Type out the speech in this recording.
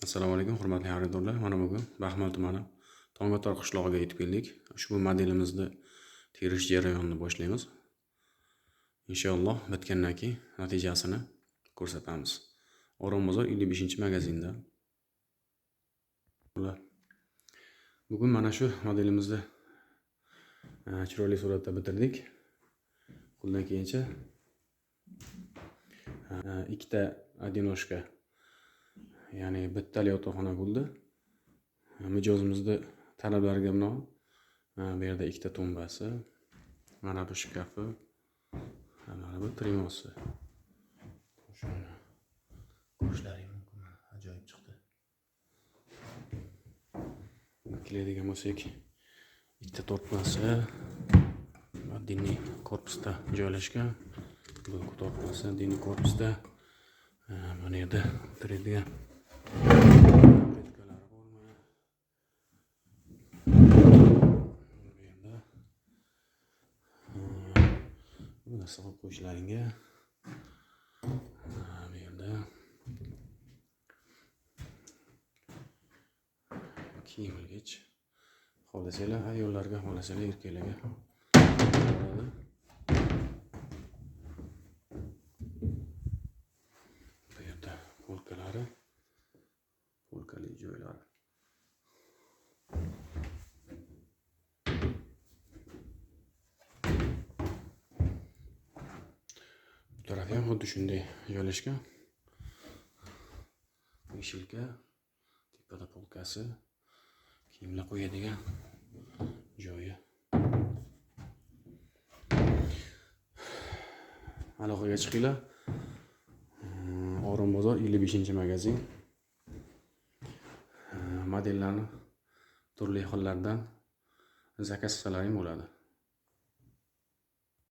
Assalomu alaykum, hurmatli xaridorlar. Mana bugun Baxmal tumani Tong'otar qishlog'iga yetib keldik. Ushbu modelimizni terish jarayonini boshlaymiz. Inshaalloh bitgandan keyin natijasini ko'rsatamiz. Orolbozor 55-magazinda. Bugun mana shu modelimizni chiroyli suratda bitirdik. Qo'ldan keyincha ikkita одиночка, ya'ni bittali yotoqxona bo'ldi. Mijozimizning talablariga binoan bu yerda ikkita tombasi, mana bu shkafi, mana bu trimosi. Shuni ko'rishlaring mumkin. Ajoyib chiqdi. Keladigan bo'lsak, ikkita tortmasi diniy korpusda joylashgan. Bu tortmasi diniy korpusda. Mana yerda turadigan petkalari bormi? Bu yerda bu narsa qo'yib qo'yishlaringga. Bu yerda kiyim ilgich. Xohlasalar ayollarga, xohlasalar erkaklarga. Bu yerda polkalari, polkali joylari. Bu taraf ham xuddi shunday joylashgan. Yeshilka, tepada polkasi, kiyimlar qo'yadigan joyi. Aloqaga chiqinglar. Orolbozor 55-magazin. Modellarni turli xillardan zakaz qilsalaring bo'ladi.